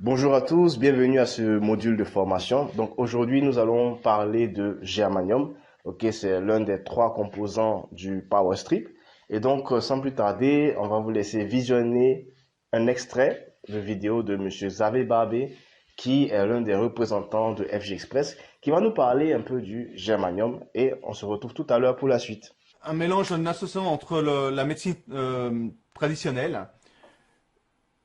Bonjour à tous, bienvenue à ce module de formation. Donc aujourd'hui, nous allons parler de germanium. Ok, c'est l'un des trois composants du Power Strip. Et donc, sans plus tarder, on va vous laisser visionner un extrait de vidéo de Monsieur Xavier Barbé, qui est l'un des représentants de FG Express, qui va nous parler un peu du germanium. Et on se retrouve tout à l'heure pour la suite. Un mélange, un association entre la médecine traditionnelle,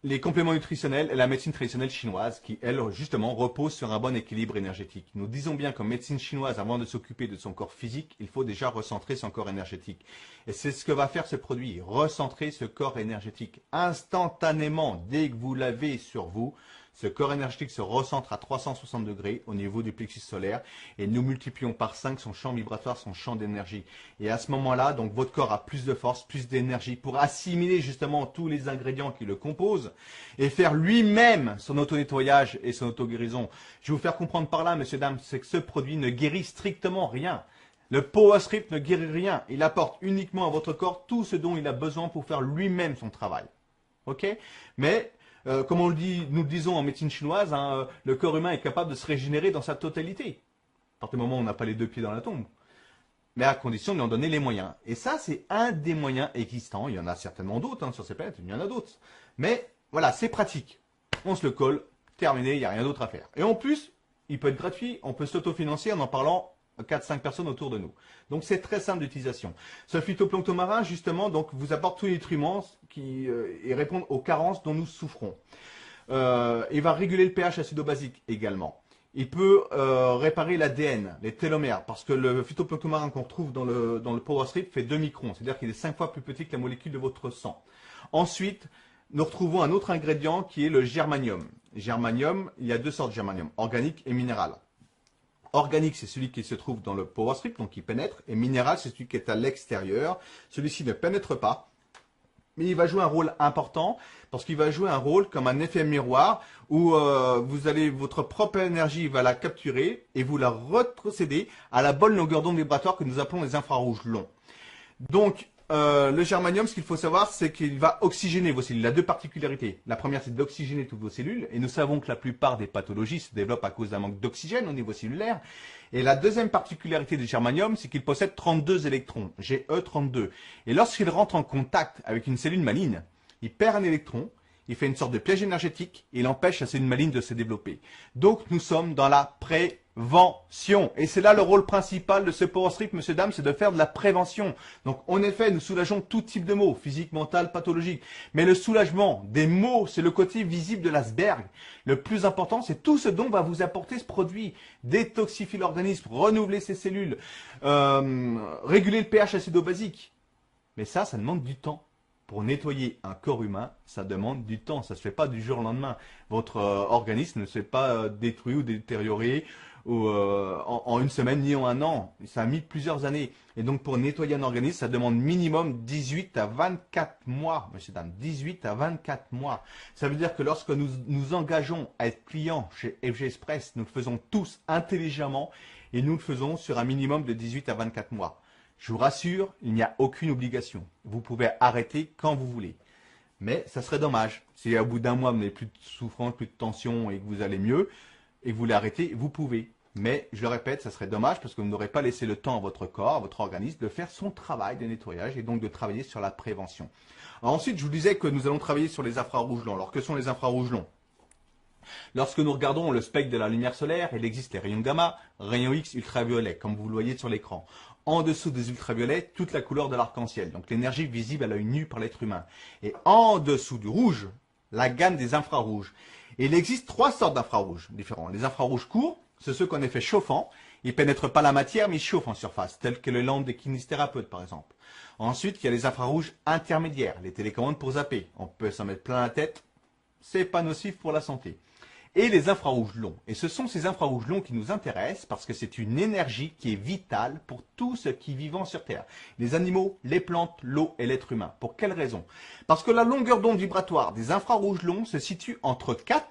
les compléments nutritionnels et la médecine traditionnelle chinoise qui, elle, justement, repose sur un bon équilibre énergétique. Nous disons bien qu'en médecine chinoise, avant de s'occuper de son corps physique, il faut déjà recentrer son corps énergétique. Et c'est ce que va faire ce produit, recentrer ce corps énergétique. Instantanément, dès que vous l'avez sur vous, ce corps énergétique se recentre à 360 degrés au niveau du plexus solaire et nous multiplions par 5 son champ vibratoire, son champ d'énergie. Et à ce moment-là, donc votre corps a plus de force, plus d'énergie pour assimiler justement tous les ingrédients qui le composent et faire lui-même son auto-nettoyage et son auto-guérison. Je vais vous faire comprendre par là, messieurs, dames, c'est que ce produit ne guérit strictement rien. Le Power Strip ne guérit rien. Il apporte uniquement à votre corps tout ce dont il a besoin pour faire lui-même son travail. Ok? Mais comme nous le disons en médecine chinoise, le corps humain est capable de se régénérer dans sa totalité. À partir du moment où on n'a pas les deux pieds dans la tombe. Mais à condition de lui en donner les moyens. Et ça, c'est un des moyens existants. Il y en a certainement d'autres sur ces planètes, il y en a d'autres. Mais voilà, c'est pratique. On se le colle, terminé, il n'y a rien d'autre à faire. Et en plus, il peut être gratuit, on peut s'autofinancer en parlant à 4-5 personnes autour de nous. Donc c'est très simple d'utilisation. Ce phytoplancton marin, justement, donc, vous apporte tous les nutriments et répondent aux carences dont nous souffrons. Il va réguler le pH acido-basique également. Il peut réparer l'ADN, les télomères, parce que le phytoplancton marin qu'on retrouve dans le Power Strip fait 2 microns, c'est-à-dire qu'il est 5 fois plus petit que la molécule de votre sang. Ensuite, nous retrouvons un autre ingrédient qui est le germanium. Germanium, il y a deux sortes de germanium, organique et minéral. Organique, c'est celui qui se trouve dans le Power Strip, donc qui pénètre, et minéral, c'est celui qui est à l'extérieur. Celui-ci ne pénètre pas, mais il va jouer un rôle important parce qu'il va jouer un rôle comme un effet miroir où votre propre énergie va la capturer et vous la retrocéder à la bonne longueur d'onde vibratoire que nous appelons les infrarouges longs. Donc, le germanium, ce qu'il faut savoir, c'est qu'il va oxygéner vos cellules. Il a deux particularités. La première, c'est d'oxygéner toutes vos cellules. Et nous savons que la plupart des pathologies se développent à cause d'un manque d'oxygène au niveau cellulaire. Et la deuxième particularité du germanium, c'est qu'il possède 32 électrons, Ge32. Et lorsqu'il rentre en contact avec une cellule maligne, il perd un électron, il fait une sorte de piège énergétique et il empêche la cellule maligne de se développer. Donc nous sommes dans la prévention. Et c'est là le rôle principal de ce Power Strip, monsieur, dame, c'est de faire de la prévention. Donc en effet, nous soulageons tout type de maux, physique, mental, pathologique. Mais le soulagement des maux, c'est le côté visible de l'iceberg. Le plus important, c'est tout ce dont va vous apporter ce produit. Détoxifier l'organisme, renouveler ses cellules, réguler le pH acido-basique. Mais ça demande du temps. Pour nettoyer un corps humain, ça demande du temps. Ça ne se fait pas du jour au lendemain. Votre organisme ne se fait pas détruit ou détérioré en une semaine ni en un an. Ça a mis plusieurs années. Et donc pour nettoyer un organisme, ça demande minimum 18 à 24 mois, messieurs, dames. 18 à 24 mois. Ça veut dire que lorsque nous nous engageons à être clients chez FG Express, nous le faisons tous intelligemment et nous le faisons sur un minimum de 18 à 24 mois. Je vous rassure, il n'y a aucune obligation. Vous pouvez arrêter quand vous voulez. Mais ça serait dommage. Si au bout d'un mois, vous n'avez plus de souffrance, plus de tension et que vous allez mieux, et que vous voulez arrêter, vous pouvez. Mais je le répète, ça serait dommage parce que vous n'aurez pas laissé le temps à votre corps, à votre organisme de faire son travail de nettoyage et donc de travailler sur la prévention. Alors ensuite, je vous disais que nous allons travailler sur les infrarouges longs. Alors que sont les infrarouges longs ? Lorsque nous regardons le spectre de la lumière solaire, il existe les rayons gamma, rayons X, ultraviolets, comme vous le voyez sur l'écran. En dessous des ultraviolets, toute la couleur de l'arc-en-ciel, donc l'énergie visible à l'œil nu par l'être humain. Et en dessous du rouge, la gamme des infrarouges. Et il existe trois sortes d'infrarouges différents. Les infrarouges courts, c'est ceux qu'on effet chauffants. Ils ne pénètrent pas la matière, mais ils chauffent en surface, tels que les lampes des kinésithérapeutes, par exemple. Ensuite, il y a les infrarouges intermédiaires, les télécommandes pour zapper. On peut s'en mettre plein la tête, c'est pas nocif pour la santé. Et les infrarouges longs. Et ce sont ces infrarouges longs qui nous intéressent parce que c'est une énergie qui est vitale pour tout ce qui est vivant sur Terre. Les animaux, les plantes, l'eau et l'être humain. Pour quelle raison? Parce que la longueur d'onde vibratoire des infrarouges longs se situe entre 4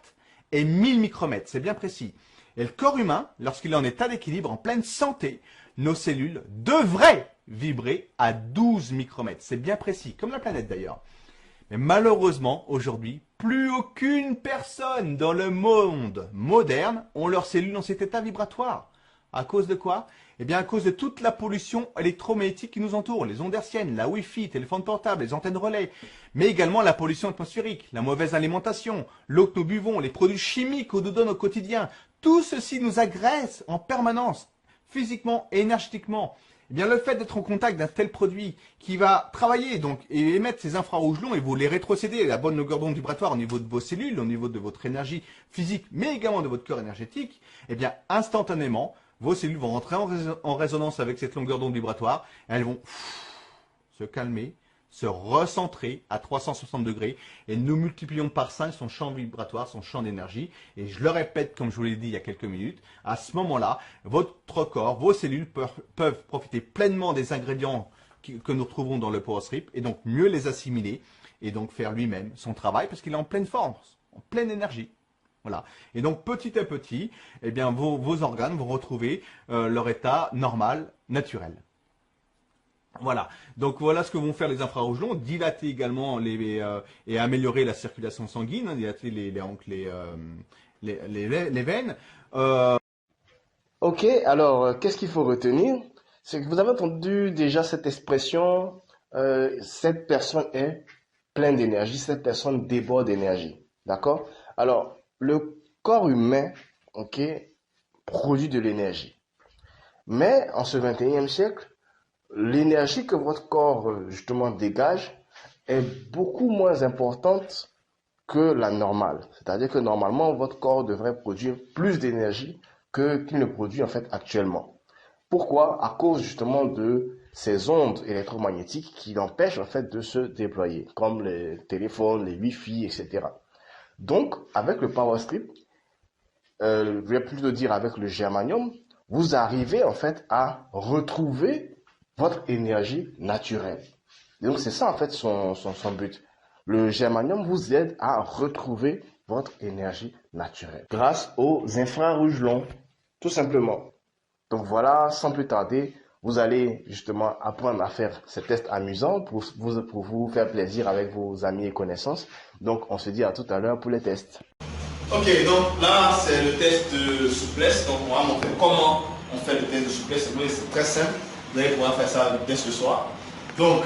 et 1000 micromètres. C'est bien précis. Et le corps humain, lorsqu'il est en état d'équilibre, en pleine santé, nos cellules devraient vibrer à 12 micromètres. C'est bien précis, comme la planète d'ailleurs. Mais malheureusement, aujourd'hui, Plus aucune personne dans le monde moderne ont leurs cellules dans cet état vibratoire. À cause de quoi? Eh bien, à cause de toute la pollution électromagnétique qui nous entoure, les ondes hertziennes, la Wi-Fi, téléphone portable, les antennes relais, mais également la pollution atmosphérique, la mauvaise alimentation, l'eau que nous buvons, les produits chimiques qu'on nous donne au quotidien. Tout ceci nous agresse en permanence, physiquement et énergétiquement. Eh bien, le fait d'être en contact d'un tel produit qui va travailler donc et émettre ces infrarouges longs et vous les rétrocéder à la bonne longueur d'onde vibratoire au niveau de vos cellules, au niveau de votre énergie physique, mais également de votre cœur énergétique, eh bien, instantanément, vos cellules vont rentrer en résonance avec cette longueur d'onde vibratoire. Et elles vont se calmer, se recentrer à 360 degrés et nous multiplions par 5 son champ vibratoire, son champ d'énergie. Et je le répète, comme je vous l'ai dit il y a quelques minutes, à ce moment-là, votre corps, vos cellules peuvent profiter pleinement des ingrédients que nous retrouvons dans le Power Strip et donc mieux les assimiler et donc faire lui-même son travail parce qu'il est en pleine force, en pleine énergie. Voilà. Et donc petit à petit, eh bien, vos organes vont retrouver leur état normal, naturel. Voilà. Donc voilà ce que vont faire les infrarouges longs, dilater également et améliorer la circulation sanguine, hein, dilater les veines. Ok, alors qu'est-ce qu'il faut retenir? C'est que vous avez entendu déjà cette expression, cette personne est pleine d'énergie, cette personne déborde d'énergie. D'accord? Alors, le corps humain, ok, produit de l'énergie. Mais en ce 21e siècle, l'énergie que votre corps justement dégage est beaucoup moins importante que la normale. C'est-à-dire que normalement, votre corps devrait produire plus d'énergie qu'il ne produit en fait actuellement. Pourquoi? À cause justement de ces ondes électromagnétiques qui l'empêchent en fait de se déployer, comme les téléphones, les Wi-Fi, etc. Donc, avec le Power Strip, je vais plutôt dire avec le germanium, vous arrivez en fait à retrouver votre énergie naturelle. Et donc, c'est ça en fait son but. Le germanium vous aide à retrouver votre énergie naturelle grâce aux infrarouges longs, tout simplement. Donc voilà, sans plus tarder, vous allez justement apprendre à faire ces tests amusants pour vous faire plaisir avec vos amis et connaissances. Donc on se dit à tout à l'heure pour les tests. Ok, donc là c'est le test de souplesse. Donc on va montrer comment on fait le test de souplesse. C'est très simple. Vous allez pouvoir faire ça dès ce soir. Donc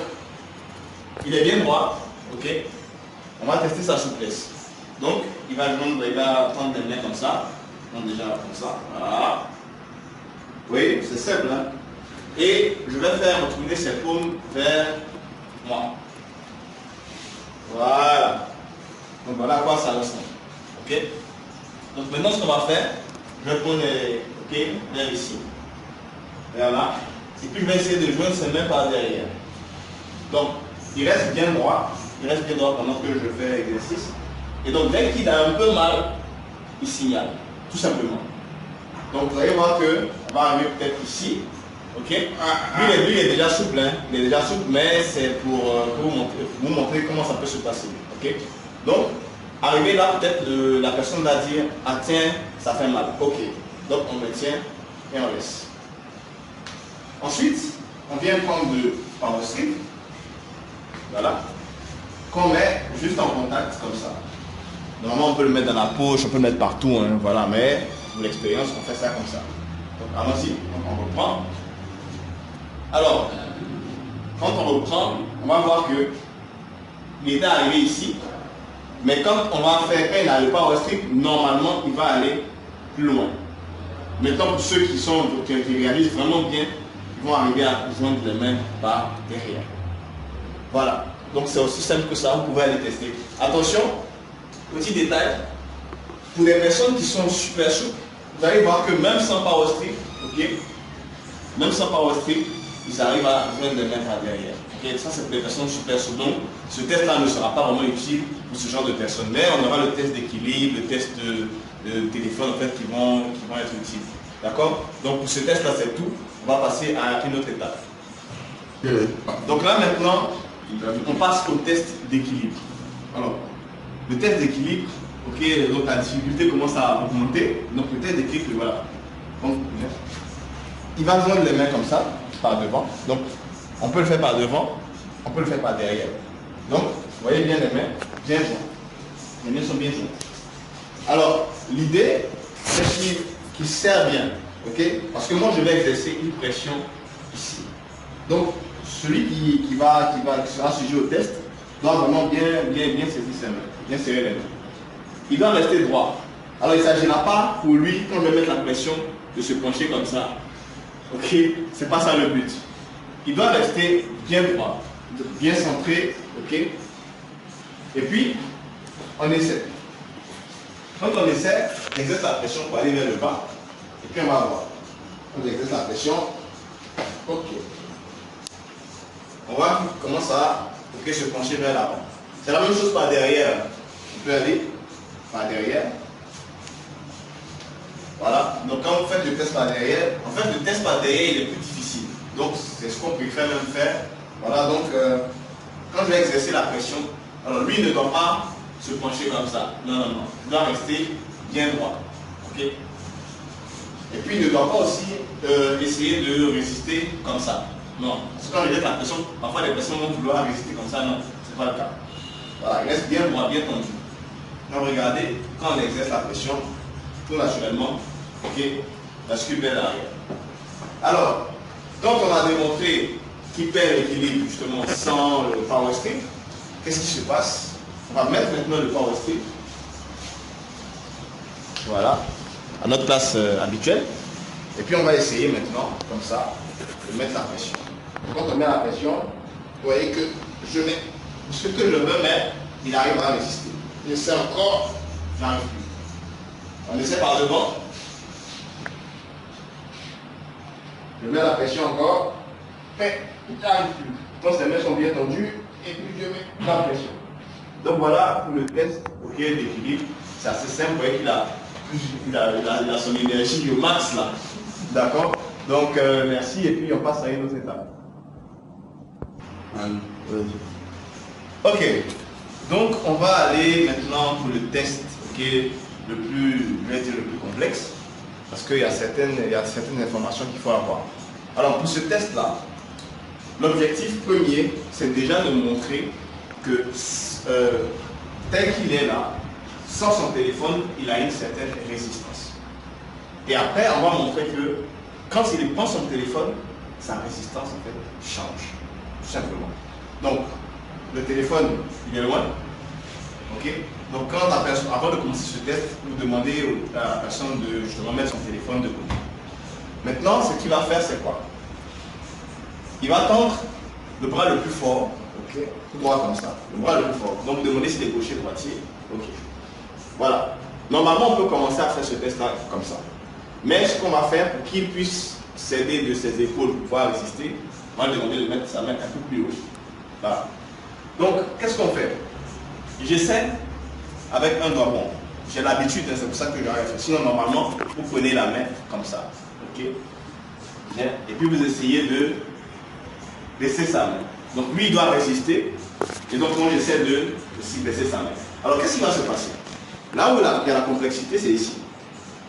il est bien droit. Ok. On va tester sa souplesse. Donc il va prendre des mains comme ça. Donc déjà comme ça. Voilà. Oui, c'est simple. Hein? Et je vais faire retourner ses paumes vers moi. Voilà. Donc voilà à quoi ça ressemble. Ok. Donc maintenant ce qu'on va faire, je vais prendre vers ici. Vers là. Et puis je vais essayer de joindre ses mains par derrière. Donc il reste bien droit. Il reste bien droit pendant que je fais l'exercice. Et donc dès qu'il a un peu mal, il signale. Tout simplement. Donc vous allez voir qu'on va arriver peut-être ici. Ok. Lui, il est déjà souple, hein. Il est déjà souple, mais c'est pour vous montrer comment ça peut se passer. Ok. Donc, arrivé là, peut-être la personne va dire, ah tiens, ça fait mal. Ok. Donc on le tient et on laisse. Ensuite, on vient prendre le Power Strip. Voilà. Qu'on met juste en contact comme ça. Normalement, on peut le mettre dans la poche, on peut le mettre partout, hein, voilà, mais pour l'expérience, on fait ça comme ça. Donc, allons-y, on reprend. Alors, quand on reprend, on va voir que il était arrivé ici, mais quand on va faire, quand il a le Power Strip, normalement, il va aller plus loin. Maintenant, pour ceux qui réalisent vraiment bien, ils vont arriver à joindre les mains par derrière. Voilà. Donc, c'est aussi simple que ça, vous pouvez aller tester. Attention, petit détail, pour les personnes qui sont super souples, vous allez voir que même sans Power Strip, ok, même sans Power Strip, ils arrivent à joindre les mains par derrière. Okay, ça c'est pour les personnes super souples. Donc ce test-là ne sera pas vraiment utile pour ce genre de personnes. Mais on aura le test d'équilibre, le test de téléphone en fait qui vont être utiles. D'accord? Donc pour ce test-là c'est tout. On va passer à une autre étape. Donc là maintenant, on passe au test d'équilibre. Alors, le test d'équilibre, ok, donc la difficulté commence à augmenter. Donc le test d'équilibre, voilà. Donc, il va joindre les mains comme ça, par devant. Donc on peut le faire par devant, on peut le faire par derrière. Donc, vous voyez bien les mains, bien jointes. Les mains sont bien jointes. Alors, l'idée, c'est qu'il serre bien. Ok? Parce que moi, je vais exercer une pression ici. Donc, celui qui sera sujet au test doit vraiment bien saisir ses mains, bien serrer les mains. Il doit rester droit. Alors, il ne s'agira pas pour lui, quand je vais mettre la pression, de se pencher comme ça. Ok? C'est pas ça le but. Il doit rester bien droit, bien centré. Ok? Et puis, on essaie. Quand on essaie, on exerce la pression pour aller vers le bas. Et puis on va voir. On exerce la pression. Ok. On voit qu'il commence à se pencher vers l'avant. C'est la même chose par derrière. On peut aller par derrière. Voilà. Donc quand vous faites le test par derrière, en fait le test par derrière il est plus difficile. Donc c'est ce qu'on préfère même faire. Voilà, donc quand je vais exercer la pression, alors lui ne doit pas se pencher comme ça. Non, non, non. Il doit rester bien droit. Ok? Et puis il ne doit pas aussi essayer de résister comme ça. Non. Parce que quand je jette la pression, parfois les personnes vont vouloir résister comme ça. Non, ce n'est pas le cas. Voilà, il reste bien droit, bien tendu. Donc regardez, quand on exerce la pression, tout naturellement, ok, bascule vers l'arrière. Alors, quand on a démontré qu'il perd l'équilibre justement sans le power strip, qu'est-ce qui se passe? On va mettre maintenant le power strip. Voilà, à notre place habituelle. Et puis on va essayer maintenant, comme ça, de mettre la pression. Quand on met la pression, vous voyez que je mets ce que je veux mettre, il arrive à résister. J'essaie encore, j'arrive plus. On essaie par devant. Je mets la pression encore, mais j'arrive plus. Donc les mains sont bien tendues et puis je mets la pression. Donc voilà pour le test d'équilibre. C'est assez simple, vous voyez qu'il a son énergie au max là. D'accord? Donc merci et puis on passe à une autre étape. Ok, donc on va aller maintenant pour le test le plus complexe, parce qu'il y a certaines informations qu'il faut avoir. Alors pour ce test là, l'objectif premier c'est déjà de montrer que tel qu'il est là, sans son téléphone, il a une certaine résistance. Et après on va montrer que quand il prend son téléphone, sa résistance en fait change. Tout simplement. Donc, le téléphone, il est loin. Ok? Donc, quand avant de commencer ce test, vous demandez à la personne de justement mettre son téléphone de côté. Maintenant, ce qu'il va faire, c'est quoi? Il va tendre le bras le plus fort, ok? Tout droit comme ça. Le bras le plus fort. Donc, demandez s'il est gaucher, droitier. Ok. Voilà. Normalement, on peut commencer à faire ce test-là comme ça. Mais ce qu'on va faire pour qu'il puisse s'aider de ses épaules pour pouvoir résister, on va lui demander de mettre sa main un peu plus haut. Voilà. Donc, qu'est-ce qu'on fait? J'essaie avec un doigt bon. J'ai l'habitude, c'est pour ça que j'arrive à faire. Sinon, normalement, vous prenez la main comme ça. Ok? Bien. Et puis, vous essayez de baisser sa main. Donc, lui, il doit résister. Et donc, moi, j'essaie de aussi baisser sa main. Alors, qu'est-ce qui va se passer? Là où il y a la complexité, c'est ici.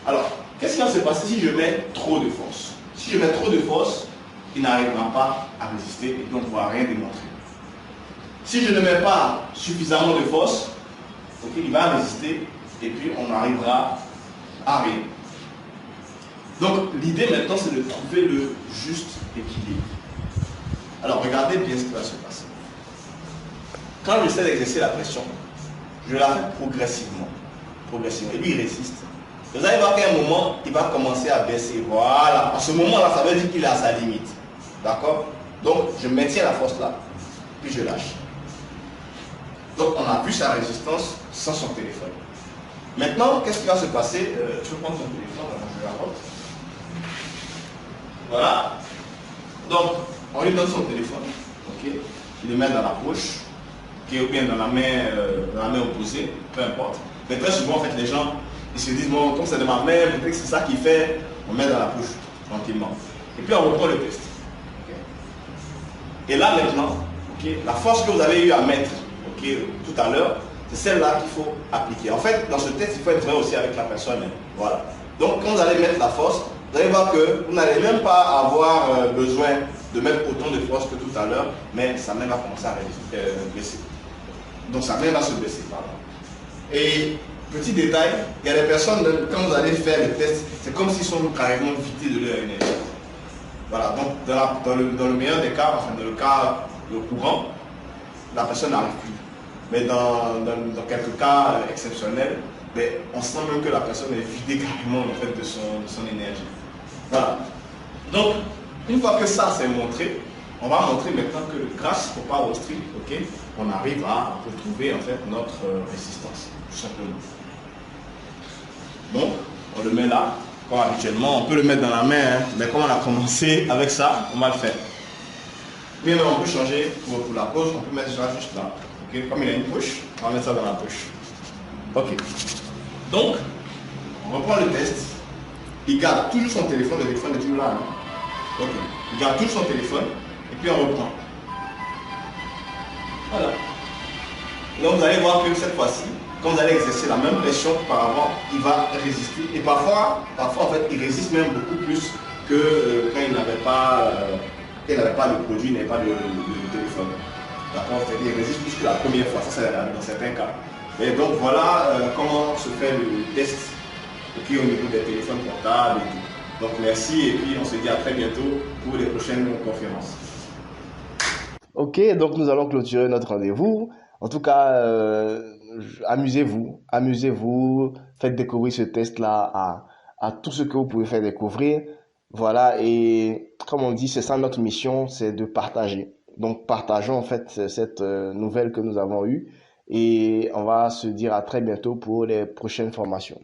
Alors, qu'est-ce qui va se passer si je mets trop de force? Si je mets trop de force, il n'arrivera pas à résister et donc on ne pourra rien démontrer. Si je ne mets pas suffisamment de force, okay, il va résister et puis on arrivera à rien. Donc l'idée maintenant c'est de trouver le juste équilibre. Alors regardez bien ce qui va se passer. Quand j'essaie d'exercer la pression, je la fais progressivement. Et lui il résiste. Vous allez voir qu'à un moment, il va commencer à baisser. Voilà. À ce moment-là, ça veut dire qu'il est à sa limite. D'accord? Donc, je maintiens la force là, puis je lâche. Donc, on a vu sa résistance sans son téléphone. Maintenant, qu'est-ce qui va se passer? Tu veux prendre ton téléphone? Je la porte. Voilà. Donc, on lui donne son téléphone. Ok? Il le met dans la poche, ou bien dans la main opposée, peu importe. Mais très souvent, en fait, les gens, ils se disent, bon, comme c'est de ma main, peut-être que c'est ça qu'il fait, on met dans la poche, tranquillement. Et puis, on reprend le test. Et là maintenant, la force que vous avez eu à mettre tout à l'heure, c'est celle-là qu'il faut appliquer. En fait, dans ce test, il faut être vrai aussi avec la personne. Voilà. Donc, quand vous allez mettre la force, vous allez voir que vous n'allez même pas avoir besoin de mettre autant de force que tout à l'heure, mais sa main va commencer à baisser. Donc, sa main va se baisser. Pardon. Et petit détail, il y a des personnes, quand vous allez faire le test, c'est comme s'ils sont carrément vidés de leur énergie. Voilà, donc dans le meilleur des cas, enfin dans le cas le courant, la personne n'arrive plus. Mais dans quelques cas exceptionnels, ben, on sent même que la personne est vidée carrément en fait, de son énergie. Voilà. Donc, une fois que ça c'est montré, on va montrer maintenant que grâce au Power Strip, okay, on arrive à retrouver en fait notre résistance, tout simplement. Donc, on le met là, comme habituellement, on peut le mettre dans la main, hein, mais comme on a commencé avec ça, on va le faire. Bien, on peut changer pour la poche, on peut mettre ça juste là. Okay. Comme il y a une poche, on va mettre ça dans la poche. Ok. Donc, on reprend le test. Il garde toujours son téléphone, le téléphone est toujours là. Hein. Ok. Il garde toujours son téléphone, et puis on reprend. Voilà. Donc vous allez voir que cette fois-ci, quand vous allez exercer la même pression qu'auparavant, il va résister. Et parfois en fait, il résiste même beaucoup plus que quand il n'avait pas, le produit, il n'avait pas le téléphone. D'accord. Il résiste plus que la première fois. Ça, c'est dans certains cas. Et donc voilà comment se fait le test au niveau des téléphones portables et tout. Donc merci et puis on se dit à très bientôt pour les prochaines conférences. Ok, donc nous allons clôturer notre rendez-vous. En tout cas, amusez-vous, faites découvrir ce test-là à tout ce que vous pouvez faire découvrir. Voilà, et comme on dit, c'est ça notre mission, c'est de partager. Donc partageons en fait cette nouvelle que nous avons eue et on va se dire à très bientôt pour les prochaines formations.